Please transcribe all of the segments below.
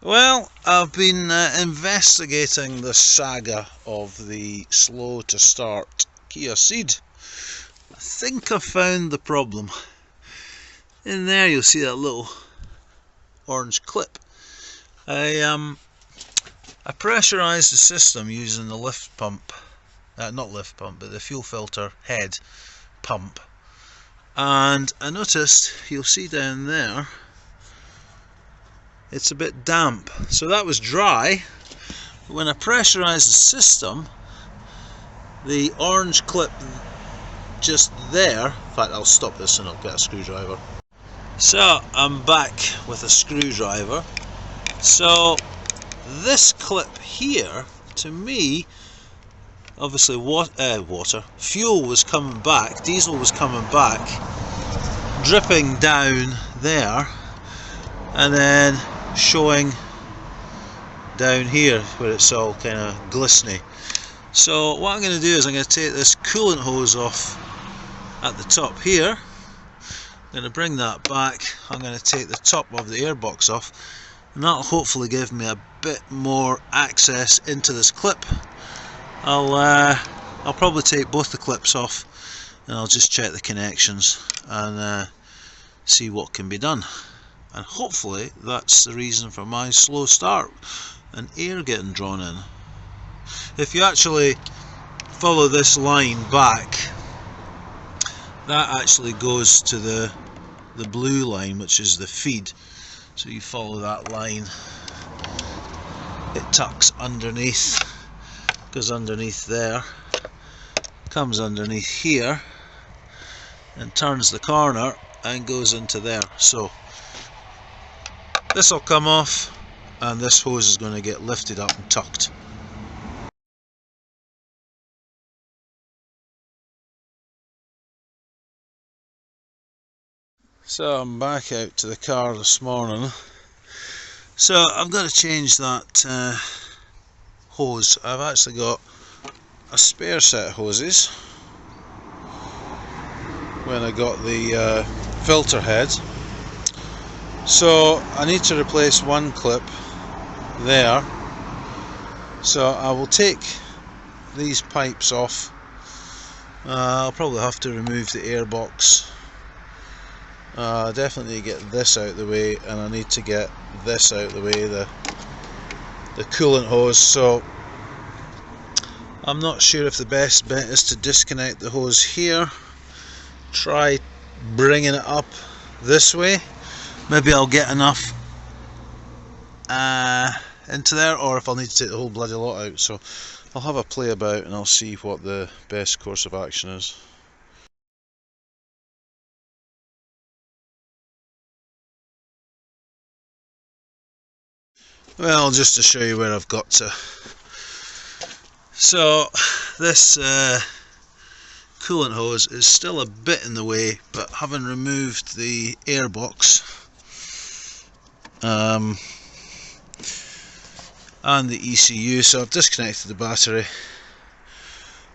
Well, I've been investigating the saga of the slow to start Kia Ceed. I think I've found the problem. In there you'll see that little orange clip. I pressurised the system using the lift pump, not lift pump, but the fuel filter head pump, and I noticed, you'll see down there, it's a bit damp. So that was dry. When I pressurised the system, the orange clip just there, in fact I'll stop this and I'll get a screwdriver. So I'm back with a screwdriver. So this clip here, to me, obviously fuel was coming back, diesel was coming back, dripping down there, and then showing down here where it's all kind of glistening. So what I'm going to do is I'm going to take this coolant hose off at the top here. I'm going to bring that back. I'm going to take the top of the airbox off, and that'll hopefully give me a bit more access into this clip. I'll probably take both the clips off and I'll just check the connections and see what can be done. And hopefully that's the reason for my slow start and air getting drawn in. If you actually follow this line back, that actually goes to the blue line, which is the feed. So you follow that line, it tucks underneath, goes underneath there, comes underneath here and turns the corner and goes into there. So this will come off and this hose is going to get lifted up and tucked. So I'm back out to the car this morning. So I've got to change that hose. I've actually got a spare set of hoses when I got the filter head. So I need to replace one clip there. So I will take these pipes off. I'll probably have to remove the airbox. Definitely get this out of the way, and I need to get this out of the way, the coolant hose. So I'm not sure if the best bet is to disconnect the hose here, try bringing it up this way. Maybe I'll get enough into there, or if I'll need to take the whole bloody lot out. So I'll have a play about and I'll see what the best course of action is. Well, just to show you where I've got to. So this coolant hose is still a bit in the way, but having removed the airbox and the ECU, so I've disconnected the battery,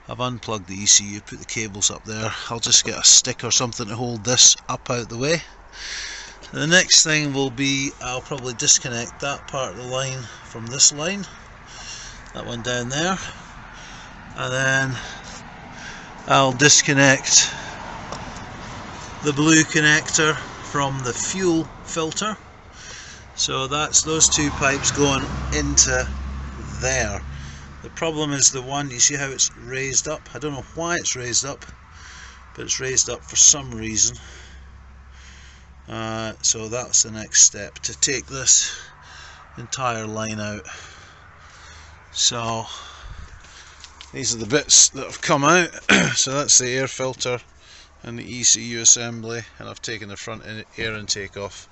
I've unplugged the ECU, put the cables up there. I'll just get a stick or something to hold this up out the way. The next thing will be, I'll probably disconnect that part of the line from this line, that one down there, and then I'll disconnect the blue connector from the fuel filter. So that's those two pipes going into there. The problem is the one, you see how it's raised up? I don't know why it's raised up, but it's raised up for some reason. So that's the next step, to take this entire line out. So these are the bits that have come out. So that's the air filter and the ECU assembly, and I've taken the front air intake off.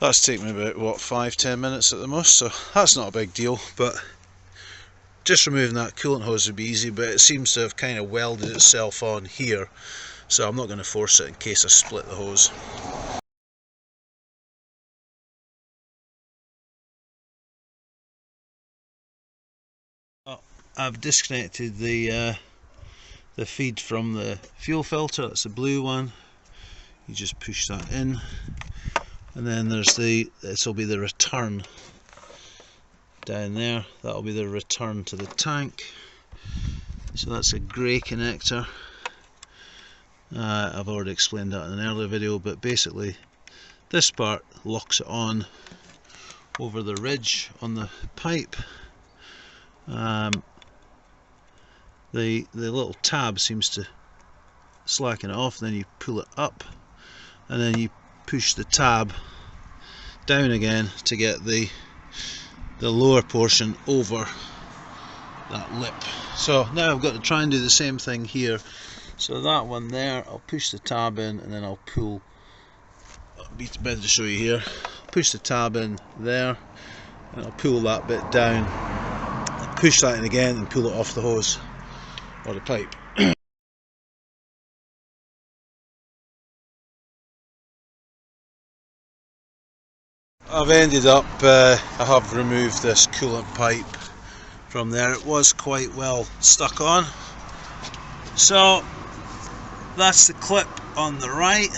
That's taken me about, what, 5-10 minutes at the most, so that's not a big deal. But just removing that coolant hose would be easy, but it seems to have kind of welded itself on here, so I'm not going to force it in case I split the hose. I've disconnected the feed from the fuel filter. That's the blue one. You just push that in. And then there's this will be the return down there. That'll be the return to the tank. So that's a grey connector. I've already explained that in an earlier video, but basically this part locks it on over the ridge on the pipe. The little tab seems to slacken it off, then you pull it up and then you push the tab down again to get the lower portion over that lip. So now I've got to try and do the same thing here. So that one there, I'll push the tab in and then I'll pull. It'll be better to show you here. Push the tab in there and I'll pull that bit down. I'll push that in again and pull it off the hose or the pipe. I've ended up, I have removed this coolant pipe from there. It was quite well stuck on. So that's the clip on the right.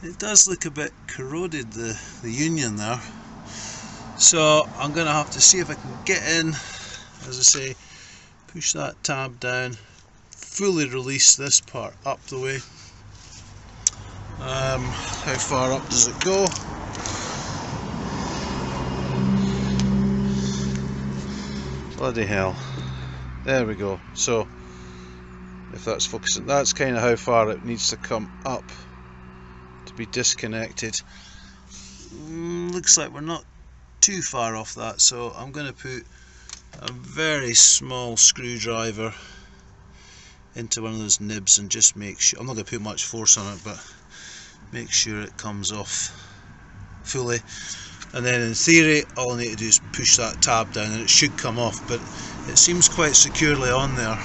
It does look a bit corroded, the union there. So I'm going to have to see if I can get in, as I say, push that tab down, fully release this part up the way. How far up does it go? Bloody hell. There we go. So if that's focusing, that's kind of how far it needs to come up to be disconnected. Looks like we're not too far off that, so I'm going to put a very small screwdriver into one of those nibs and just make sure, I'm not going to put much force on it, but make sure it comes off fully. And then in theory all I need to do is push that tab down and it should come off, but it seems quite securely on there.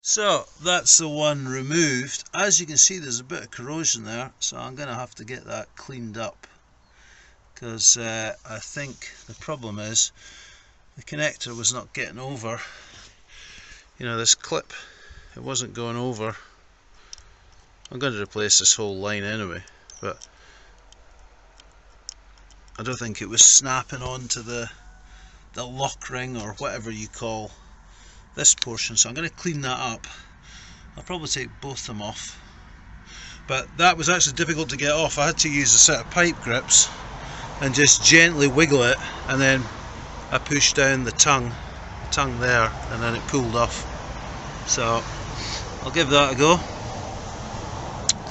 So that's the one removed. As you can see, there's a bit of corrosion there, so I'm going to have to get that cleaned up, because I think the problem is the connector was not getting over. You know, this clip, it wasn't going over. I'm going to replace this whole line anyway, but I don't think it was snapping onto the lock ring or whatever you call this portion, so I'm going to clean that up. I'll probably take both of them off, but that was actually difficult to get off. I had to use a set of pipe grips and just gently wiggle it, and then I pushed down the tongue there, and then it pulled off. So I'll give that a go,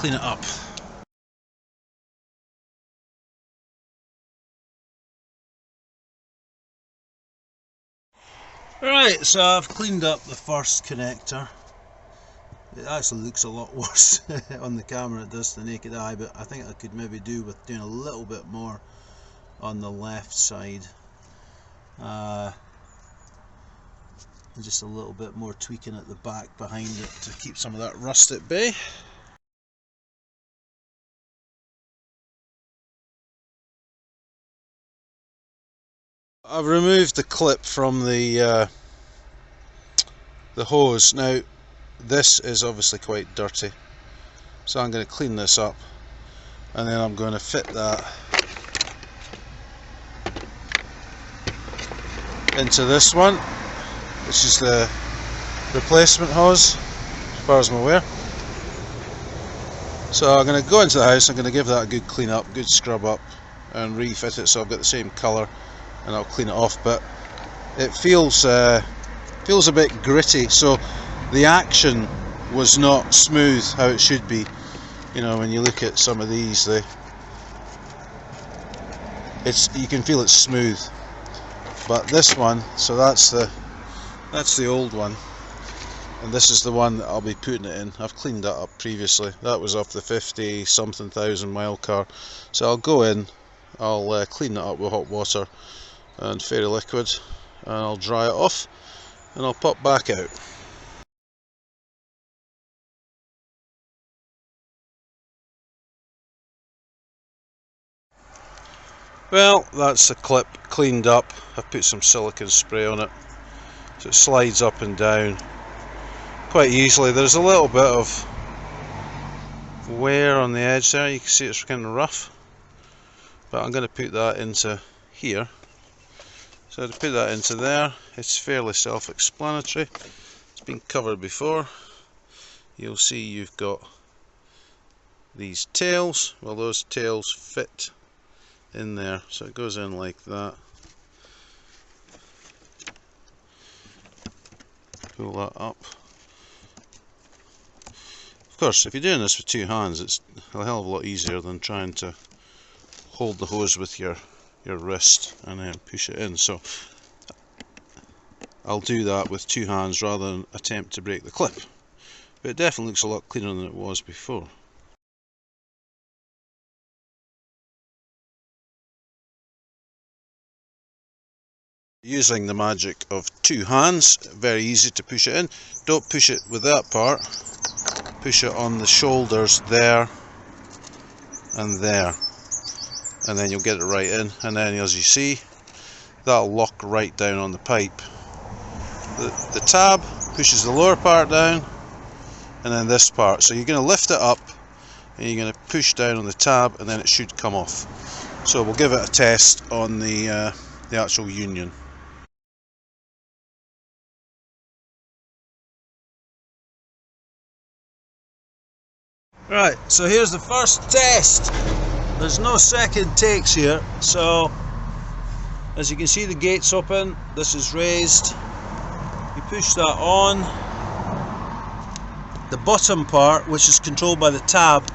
clean it up. Right, so I've cleaned up the first connector. It actually looks a lot worse on the camera, it does to the naked eye, but I think I could maybe do with doing a little bit more on the left side. And just a little bit more tweaking at the back behind it to keep some of that rust at bay. I've removed the clip from the hose. Now this is obviously quite dirty, so I'm going to clean this up and then I'm going to fit that into this one, which is the replacement hose as far as I'm aware. So I'm going to go into the house, I'm going to give that a good clean up, good scrub up, and refit it so I've got the same colour, and I'll clean it off. But it feels a bit gritty, so the action was not smooth how it should be. You know, when you look at some of these, you can feel it's smooth. But this one, so that's the old one, and this is the one that I'll be putting it in. I've cleaned that up previously. That was off the 50-something thousand mile car. So I'll go in, I'll clean that up with hot water and fairy liquid, and I'll dry it off, and I'll pop back out. Well, that's the clip cleaned up. I've put some silicone spray on it, so it slides up and down quite easily. There's a little bit of wear on the edge there, you can see it's kind of rough, but I'm going to put that into here. So to put that into there, it's fairly self-explanatory. It's been covered before. You'll see you've got these tails. Well, those tails fit in there, so it goes in like that. Pull that up. Of course, if you're doing this with two hands, it's a hell of a lot easier than trying to hold the hose with your wrist and then push it in. So I'll do that with two hands rather than attempt to break the clip. But it definitely looks a lot cleaner than it was before. Using the magic of two hands, very easy to push it in. Don't push it with that part, push it on the shoulders there and there, and then you'll get it right in, and then as you see, that'll lock right down on the pipe. The tab pushes the lower part down, and then this part, so you're going to lift it up and you're going to push down on the tab, and then it should come off. So we'll give it a test on the actual union. Right, so here's the first test. There's no second takes here, so as you can see the gate's open, this is raised, you push that on, the bottom part, which is controlled by the tab,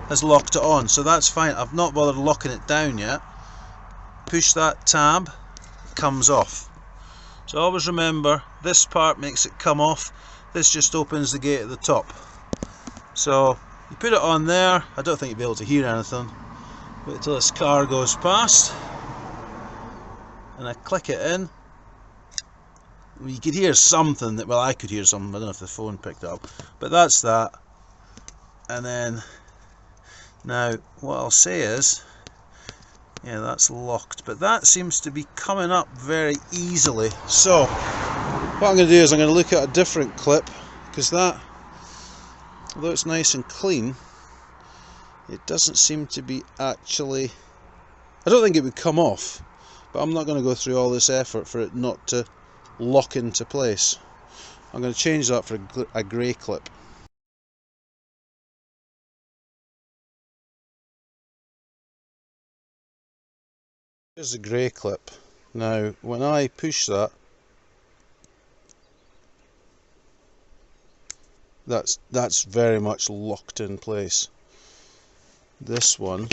has locked it on, so that's fine. I've not bothered locking it down yet. Push that tab, it comes off. So always remember, this part makes it come off, this just opens the gate at the top. So you put it on there. I don't think you'll be able to hear anything. Wait till this car goes past, and I click it in. You could hear something that, well, I could hear something, I don't know if the phone picked it up, but that's that. And then now what I'll say is, yeah, that's locked, but that seems to be coming up very easily. So what I'm going to do is I'm going to look at a different clip, because that, although it's nice and clean, it doesn't seem to be actually, I don't think it would come off, but I'm not going to go through all this effort for it not to lock into place. I'm going to change that for a grey clip. Here's the grey clip. Now when I push that, that's very much locked in place. This one,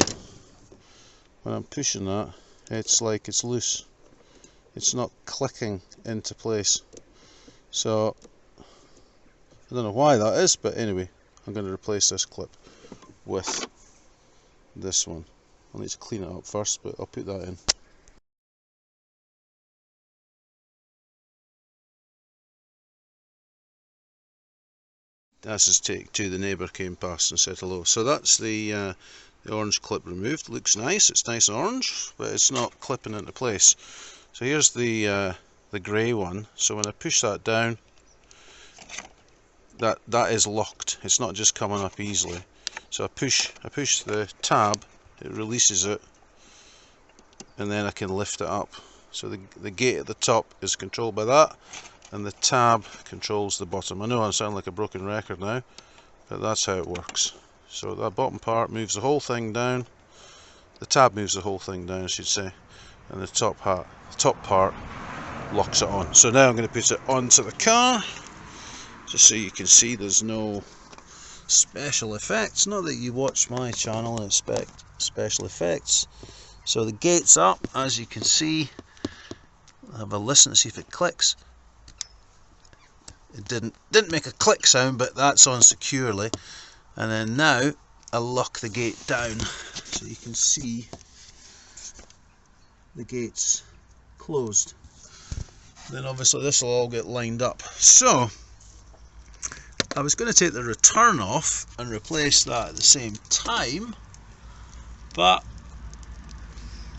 when I'm pushing that, it's like it's loose. It's not clicking into place. So I don't know why that is, but anyway, I'm going to replace this clip with this one. I'll need to clean it up first, but I'll put that in. This is take two. The neighbour came past and said hello. So that's the orange clip removed. Looks nice. It's nice and orange, but it's not clipping into place. So here's the grey one. So when I push that down, that is locked. It's not just coming up easily. So I push the tab, it releases it, and then I can lift it up. So the gate at the top is controlled by that, and the tab controls the bottom. I know I sound like a broken record now, but that's how it works. So that bottom part moves the whole thing down, the tab moves the whole thing down, I should say, and the top part locks it on. So now I'm going to put it onto the car, just so you can see there's no special effects. Not that you watch my channel and expect special effects. So the gate's up, as you can see. I'll have a listen to see if it clicks. It didn't make a click sound, but that's on securely. And then now I'll lock the gate down, so you can see the gate's closed. Then obviously this will all get lined up. So I was going to take the return off and replace that at the same time, but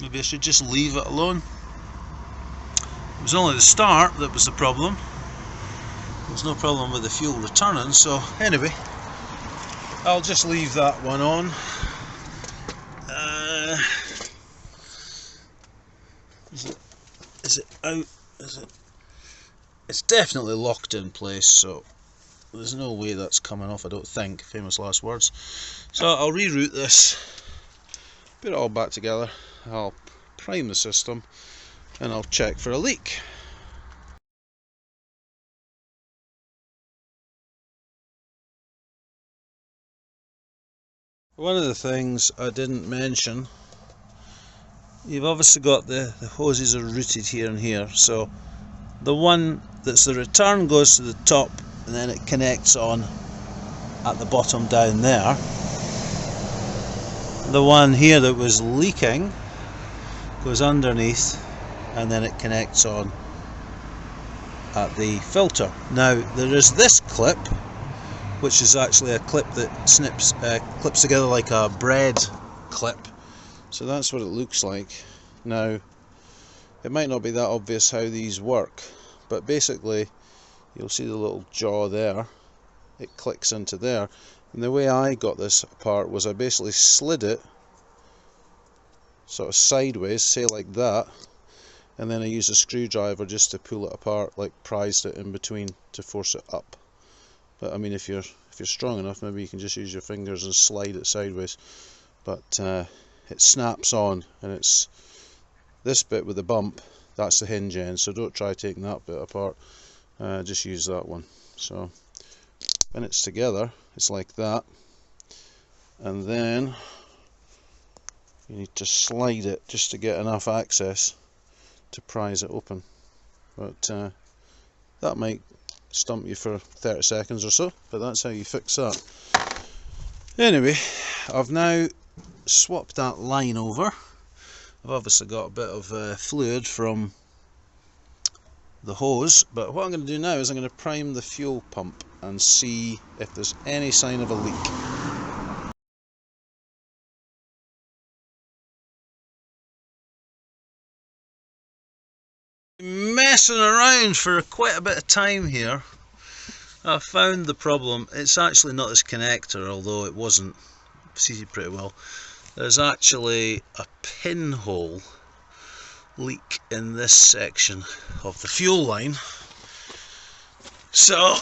maybe I should just leave it alone. It was only the start that was the problem. there's no problem with the fuel returning. So anyway, I'll just leave that one on. Is it out? Is it? It's definitely locked in place, so there's no way that's coming off, I don't think. Famous last words. So I'll reroute this, put it all back together, I'll prime the system, and I'll check for a leak. One of the things I didn't mention, you've obviously got the hoses are routed here and here, so the one that's the return goes to the top and then it connects on at the bottom down there. The one here that was leaking goes underneath and then it connects on at the filter. Now there is this clip, which is actually a clip that clips together like a bread clip. So that's what it looks like. Now, it might not be that obvious how these work, but basically, you'll see the little jaw there. It clicks into there. And the way I got this apart was I basically slid it sort of sideways, say like that, and then I used a screwdriver just to pull it apart, like prised it in between to force it up. But I mean, if you're strong enough, maybe you can just use your fingers and slide it sideways. But it snaps on, and it's this bit with the bump, that's the hinge end, so don't try taking that bit apart, just use that one. So when it's together, it's like that, and then you need to slide it just to get enough access to prise it open. But that might stump you for 30 seconds or so, but that's how you fix that. Anyway, I've now swapped that line over. I've obviously got a bit of fluid from the hose, but what I'm going to do now is I'm going to prime the fuel pump and see if there's any sign of a leak. Messing around for quite a bit of time here, I found the problem. It's actually not this connector, although it wasn't seated pretty well. There's actually a pinhole leak in this section of the fuel line. So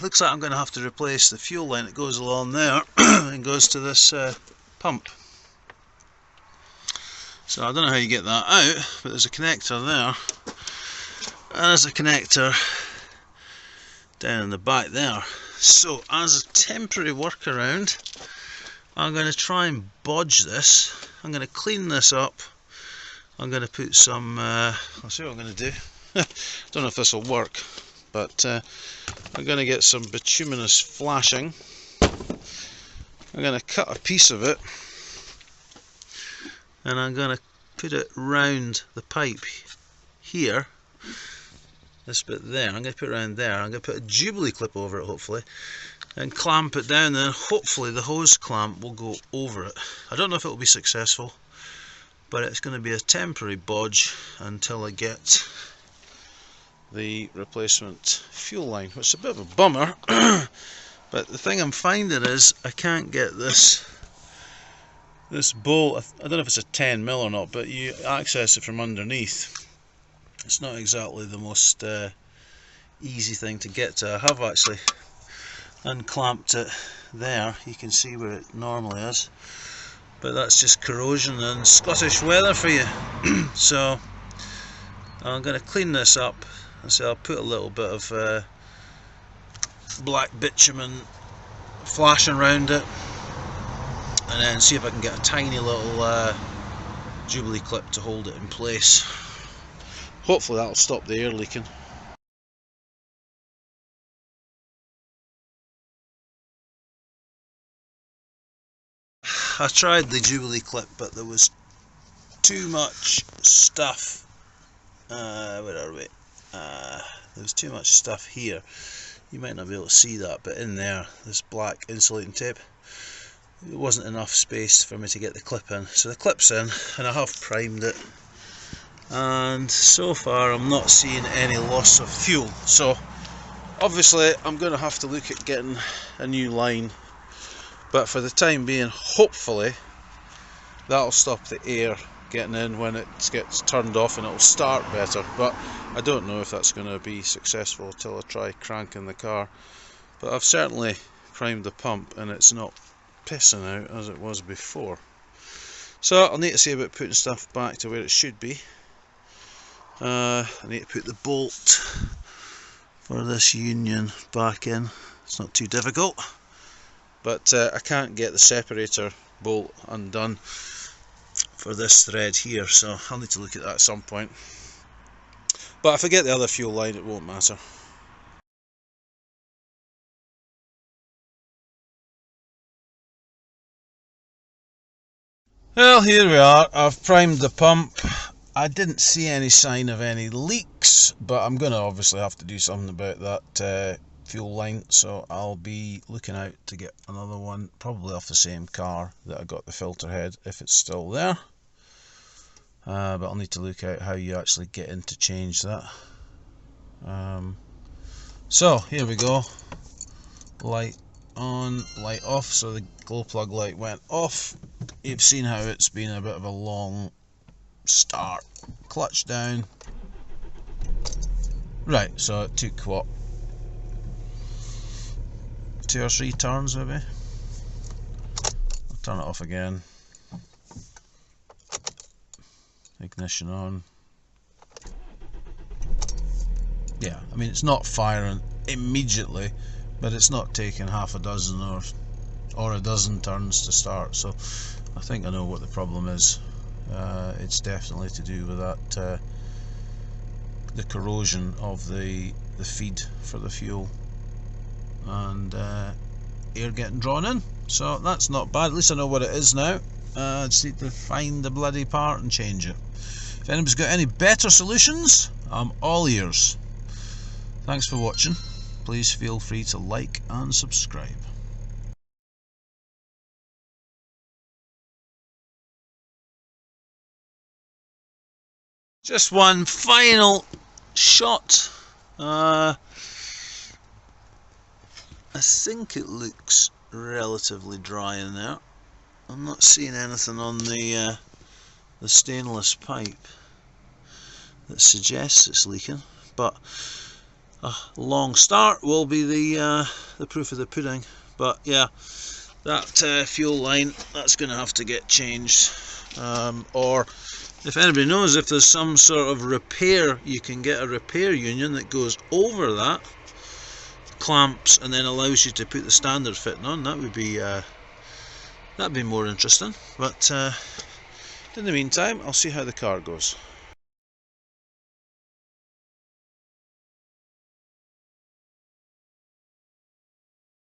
looks like I'm going to have to replace the fuel line that goes along there and goes to this pump. So I don't know how you get that out, but there's a connector there, and there's a connector down in the back there. So as a temporary workaround, I'm going to try and bodge this. I'm going to clean this up. I'm going to put some, I'll see what I'm going to do. Don't know if this will work, but I'm going to get some bituminous flashing. I'm going to cut a piece of it, and I'm going to put it round the pipe here. This bit there, I'm going to put it around there. I'm going to put a Jubilee clip over it, hopefully, and clamp it down, then hopefully the hose clamp will go over it. I don't know if it will be successful, but it's going to be a temporary bodge until I get the replacement fuel line, which is a bit of a bummer. But the thing I'm finding is I can't get this bolt. I don't know if it's a 10mm or not, but you access it from underneath. It's not exactly the most easy thing to get to. I have actually unclamped it there. You can see where it normally is, but that's just corrosion and Scottish weather for you. So I'm going to clean this up, and so I'll put a little bit of black bitumen flashing around it, and then see if I can get a tiny little Jubilee clip to hold it in place. Hopefully that'll stop the air leaking. I tried the Jubilee clip, but there was too much stuff. Where are we? There was too much stuff here. You might not be able to see that, but in there, this black insulating tape, there wasn't enough space for me to get the clip in. So the clip's in, and I have primed it. And so far I'm not seeing any loss of fuel, so Obviously I'm going to have to look at getting a new line, but for the time being, hopefully that'll stop the air getting in when it gets turned off, and it'll start better. But I don't know if that's going to be successful till I try cranking the car. But I've certainly primed the pump and it's not pissing out as it was before. So I'll need to see about putting stuff back to where it should be. I need to put the bolt for this union back in. It's not too difficult, but I can't get the separator bolt undone for this thread here, so I'll need to look at that at some point. But if I get the other fuel line, it won't matter. Well, here we are. I've primed the pump. I didn't see any sign of any leaks, but I'm going to obviously have to do something about that fuel line, so I'll be looking out to get another one, probably off the same car that I got the filter head, if it's still there. But I'll need to look out how you actually get in to change that. So here we go. Light on, light off. So the glow plug light went off. You've seen how it's been a bit of a long start. Clutch down. Right, so it took what, 2 or 3 turns maybe. I'll turn it off again. Ignition on. Yeah, I mean, it's not firing immediately, but it's not taking half a dozen or a dozen turns to start, so I think I know what the problem is. It's definitely to do with that the corrosion of the feed for the fuel and air getting drawn in. So that's not bad. At least I know what it is now. I just need to find the bloody part and change it. If anybody's got any better solutions, I'm all ears. Thanks for watching. Please feel free to like and subscribe. Just one final shot. I think it looks relatively dry in there. I'm not seeing anything on the stainless pipe that suggests it's leaking, but a long start will be the proof of the pudding. But yeah, that fuel line, that's going to have to get changed, or if anybody knows if there's some sort of repair, you can get a repair union that goes over that, clamps, and then allows you to put the standard fitting on. That would be that'd be more interesting. But in the meantime, I'll see how the car goes.